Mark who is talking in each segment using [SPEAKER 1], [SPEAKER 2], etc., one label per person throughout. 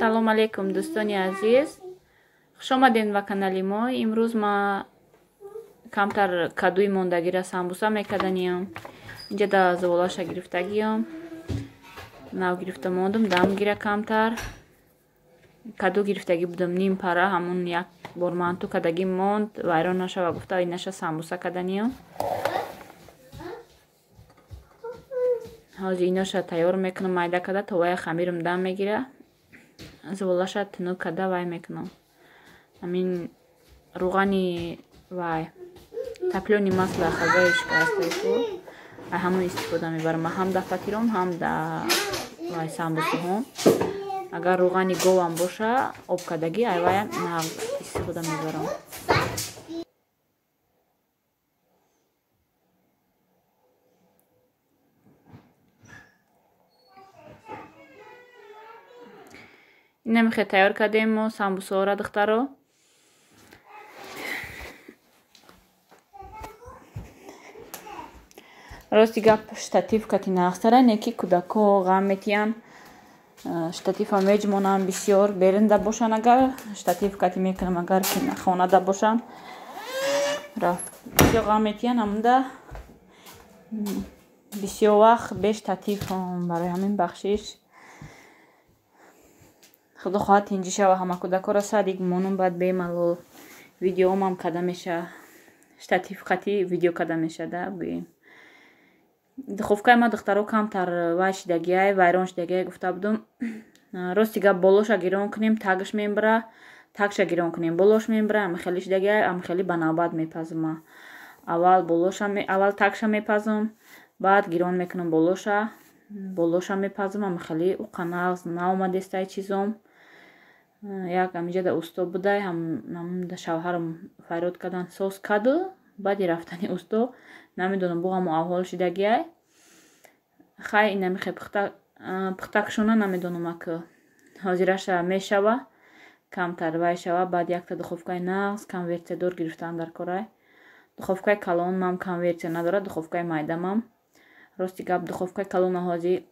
[SPEAKER 1] салом алейкум дӯстони азиз, хуш омадед ба канали мо. имрӯз ма камтар кадуи мондагира самбуса мекарданем. инҷа да заволаша гирифтагиём нав гирифта мондум дам гира камтар каду гирифтагӣ будам ним пара ҳамун як бор манту кадагӣ монд вайрон нашава гуфта инаша самбуса карданем. ҳозир иноша тайёр мекунам майда када то вая хамирам дам мегира заволаша тунук када вай мекунам. ҳамин руғани вай таплёни масла хазаи шикастаику ҳамун истифода мебарам ҳам да фатиром ҳам да вай самбусаҳом. агар руғани говам боша об кадагӣ айваям нағз истифода мебарам. намехе тайёр кардем мо самбусаҳоро духтаро. рости гап штатив кати нағзтара неки кӯдако ғам метиян штатива меҷмонам бисёр беринда бошан агар штатив кати мекунам агар ки хонада бошан рафт бисёр ғам метиян ҳамуда бисёр вақт бе штатив барои ҳамин бахшиш худо хоҳад инҷи шава ҳама кӯдакоро садик монум баъд бемалол видеоомам када меша штатив кати видео када мешада гӯем. духовкаи ма духтаро камтар вай шидагиай вайрон шидагиай гуфта будам. рости гап болоша гирон кунем тагш мебара тагша гирон кунем болош мебара амихели шидагиай амихели ба навбат мепазума. аввал тагша мепазум баъд гирон мекунам болоша мепазум амихели уқа нағз наомадестай чизом. як амиҷа да усто будай ҳамда шавҳарам файрод кардан сос каду баъди рафтани усто намедонам буғаму авҳол шидагиай хай инамихе пухтакшона намедонам аку ҳозираша мешава камтар вай шава баъд якта духовкаи нағз конвертсиядор гирифтан дар корай. духовкаи калон мам конвертсия надорад духовкаи майдамам. рости гап духовкаи калона ҳозир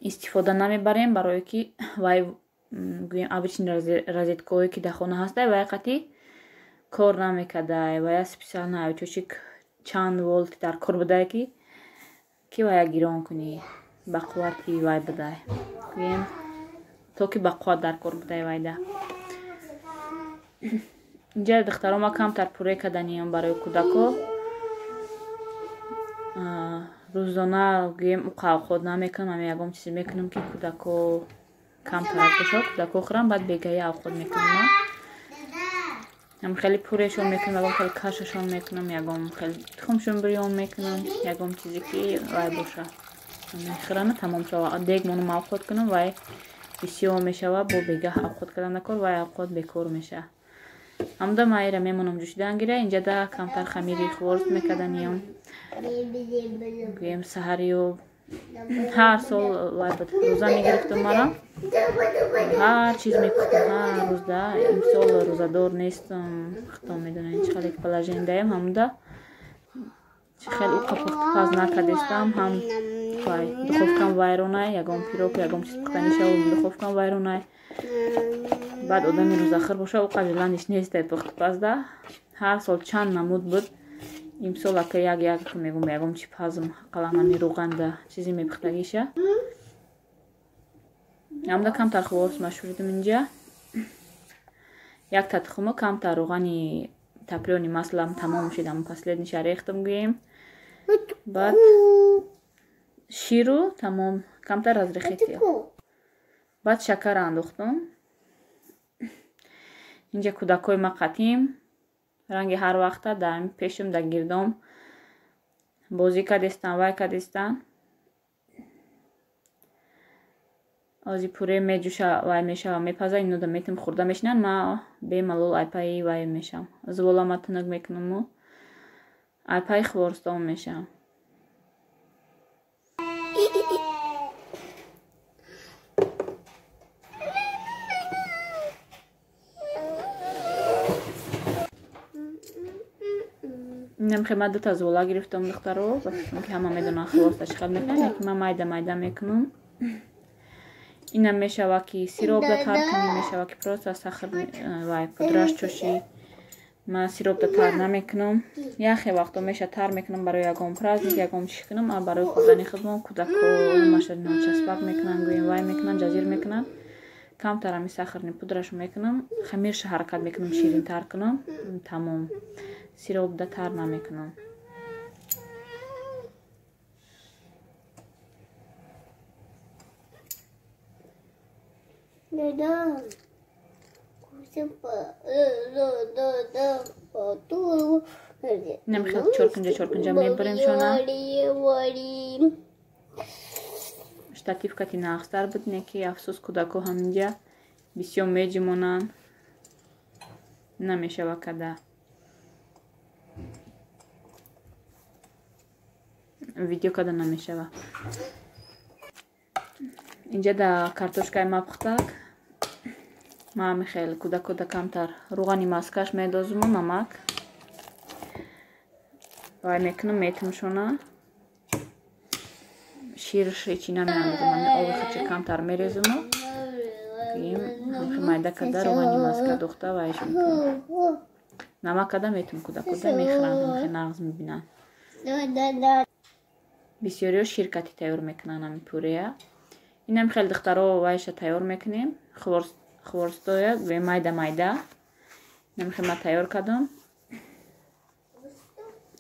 [SPEAKER 1] истифода намебарем барое ки вай гӯем обычни розеткаҳое ки дар хона ҳастай вай қати кор намекардай вая специална чучик чанд волт дар кор будай ки вая гирон кунӣ ба қуввати вай будай гӯем то ки ба қувват дар кор будай вайда. инҷа духтаро ма камтар пуре карданем барои кӯдако рӯзона гӯем уқа овқот намекунам ами ягон чизе мекунам ки кӯдако камтар боша кӯдако хӯрам баъд бегая овқот мекунам. ягон хеле пурешон мекунам ягон хеле кашашон мекунам ягон хеле тухмшон бирён мекунам ягон чизе ки вай боша мехӯрана тамом шава дег монум овқот кунам вай бисёр мешава бо бегаҳ овқот кардана кор вай овқот бекор меша. ҳамда майра мемонам ҷӯшидан гира инҷа да камтар хамири хворст мекарданем гӯем саҳарию ҳар сол вай буд рӯза мегирифтам мара ҳар чиз мепухтам ҳар рӯз да имсол рӯзадор нестам худо медонад чӣ хеле положениядаем ҳамуда чӣ хеле уқа пухтупаз накардестам ҳам вай духовкам вайронай ягон пирог ягон чиз пухтани шав духовкам вайронай баъд одами рӯзахӯр боша уқа жиландиш нестай пухтупазда ҳар сол чанд намуд буд имсол ака як мегум ягон чи пазм қаламами руғанда чизи мепухтагиша ҳамда камтар хворст машуридам инҷа якта тухму камтар руғани таплёни маслам тамом шидам последниша рехтам гӯем баъд ширу тамом камтар разрехетия баъд шакар андохтам. инҷа кӯдакои ма қатим ранги ҳар вақта дар пешум дар гирдом бозӣ кардестан вай кардестан ҳозир пуре меҷӯша вай мешава мепаза инуда метам хӯрда мешинан ма бемалол айпаи вай мешам зволама тунук мекунаму айпаи хворстон мешам. намехе ма дута звола гирифтам духтаро ки ҳама медонан хворста чӣ хел мекунам яки ма майда мекунам инам мешава ки сиробда тар кунӣ, мешава ки просто сахар вай пудраш чӯшӣ. ман сиробда тар намекунам. яхе вақто меша тар мекунам барои ягон праздник, ягон чӣ кунам, а барои хӯрдани худмон кӯдако маша часпак мекунанд, гӯем вай мекунанд, ҷазир мекунанд. камтар ами сахарни пудрашро мекунам. хамирша ҳаракат мекунам ширинтар кунам. тамом. сиробда тар намекунам. инам хеле чоркунҷа мебарем шона. штативкати нағзтар бидне ки афсӯс кӯдако ҳаминҷа бисёр меҷимонанд. намешава када. видео када намешава. инҷа да картошкаи мапухтак ман хеле кӯда камтар руғани маскаш медозуму намак вай мекунам метумшона. ширш ҳечи намеандозам. оби хачи камтар мерезуму майда када руғани маска духта вайш мекунам. намак када метум кӯда мехӯранд нағз мебинанд. бисёриё ширкати тайёр мекунанд ами пурея. инам хеле духтаро вайша тайёр мекунем. хворстоя майда инам хеле ма тайёр кардам.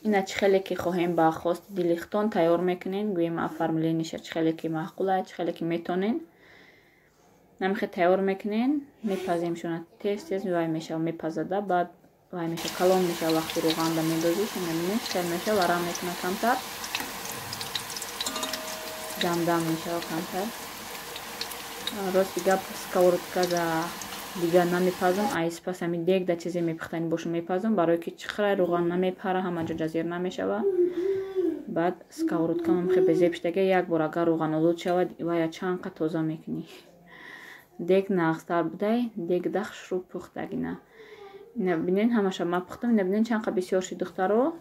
[SPEAKER 1] ина чӣ хеле ки хоҳем ба хости дилихтон тайёр мекунем. гӯем оформлениша чӣ хеле ки маъқула, чӣ хеле ки метонен. намхе тайёр мекунем. мепазем шуна тез вай мешава мепазада. баъд вай меша калон меша вақти руғанда медозиш. мебинем хел меша варам мекуна камтар. дамдам мешава камтар. рости гап сковородкада дигар намепазам. айспас ами дег да чизе мепухтани боша мепазам барое ки чихрай руған намепара ҳамаҷо ҷазир намешава. баъд сковородка мамхе безебштага як бор агар руған олуд шавад вая чанқа тоза мекунӣ. дег нағзтар будай дег дахшру пухтагина. ина бинен ҳамаша ма пухтам. ина бинен чанқа бисёр ши духтаро.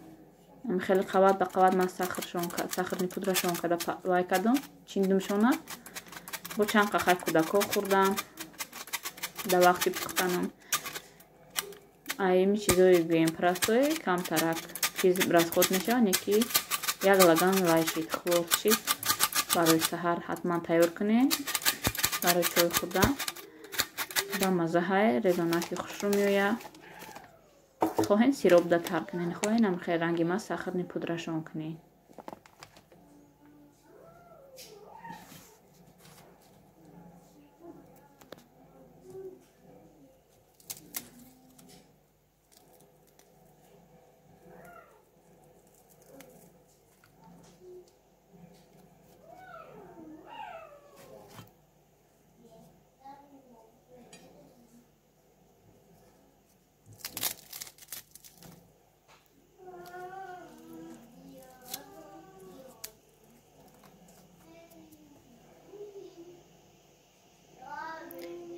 [SPEAKER 1] ами хеле қават ба қават ман сахарни пудрашон када вай кардам. чиндум шона бо чанқа хай кӯдако хӯрдам да вақти пухтанам. ими чизои гӯем простой камтарак чиз расход мешавад. не ки як лаган вайшид хлопшид барои саҳар ҳатман тайёр кунем барои чой хӯрдан. ба маззаҳай резонаки хушрӯ меояд. хоҳен сиробда тар кунен, хоҳен ам хеле ранги ма сахарни пудрашон кунен.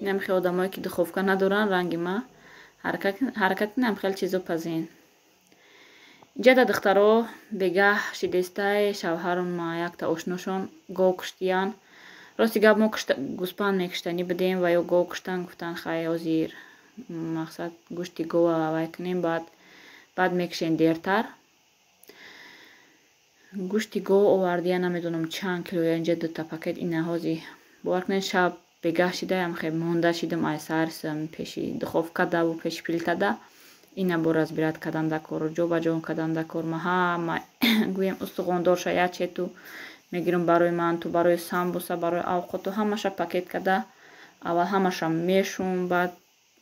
[SPEAKER 1] инам хеле одамое ки духовка надоранд ранги ма ҳаракат кунам хеле чизо пазен. инҷа да духтаро бегаҳ шидестай шавҳарон ма якта ошношон гов куштиян. рости гап мо гӯспанд мекуштанӣ будем ва ё гов куштан гуфтанд хай ҳозир мақсад гӯшти гова вай кунем баъд мекушем дертар. гӯшти гов овардия намедонам чанд килоя. инҷа дута пакет ина ҳозир бовар кунед шаб бегаҳ шидаям хеле монда шидам ай сарсам пеши духовкада ву пеши плитада. ина бо разбират карданда кор ҷобаҷо карданда кор ма ҳама гӯем устуғондор шаяче ту мегирам барои ман ту барои самбуса барои авқоту ҳамаша пакет карда аввал ҳамаша мешум баъд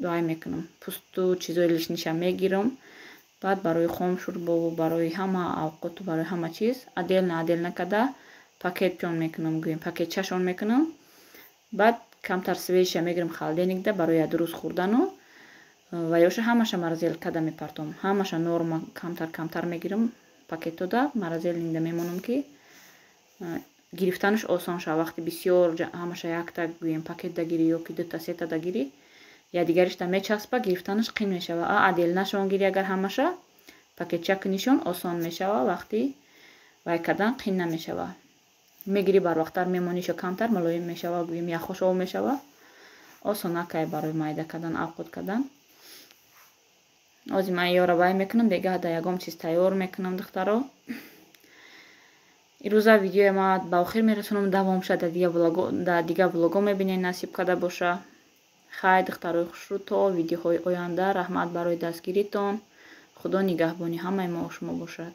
[SPEAKER 1] вай мекунам пусту чизои лишниша мегирам баъд барои хомшурбову барои ҳама авқоту барои ҳама чиз аделна карда пакетшон мекунам. гӯем пакетчашон мекунам. баъд камтар свежша мегирам халденикда барои ду рӯз хӯрдану ва ёша ҳамаша маразел карда мепартом. ҳамаша норма камтар мегирам пакетода маразелникда мемонам ки гирифтанаш осон шава. вақти бисёр ҳамаша якта гӯем пакетда гирӣ ё ки дута сетада гирӣ я дигаришта мечаспа гирифтанаш қин мешава. аделнашон гирӣ агар ҳамаша пакетча кунишон осон мешава. вақти вай кардан қин намешава. мегирӣ барвақттар мемониша камтар мулоим мешава, гӯем яхошов мешава, осонакай барои майда кардан, авқут кардан. озим айёра бай мекунам, дега да ягон чиз тайёр мекунам духтаро. ирӯза видеои ма ба охир мерасонам, давом шуда дар дигар влогҳо мебинед, насиб карда боша. Хайр духтарои хушрӯ, то видеоҳои оянда. Раҳмат барои дастгиритон. худо нигаҳбони ҳамаи мо шумо бошад.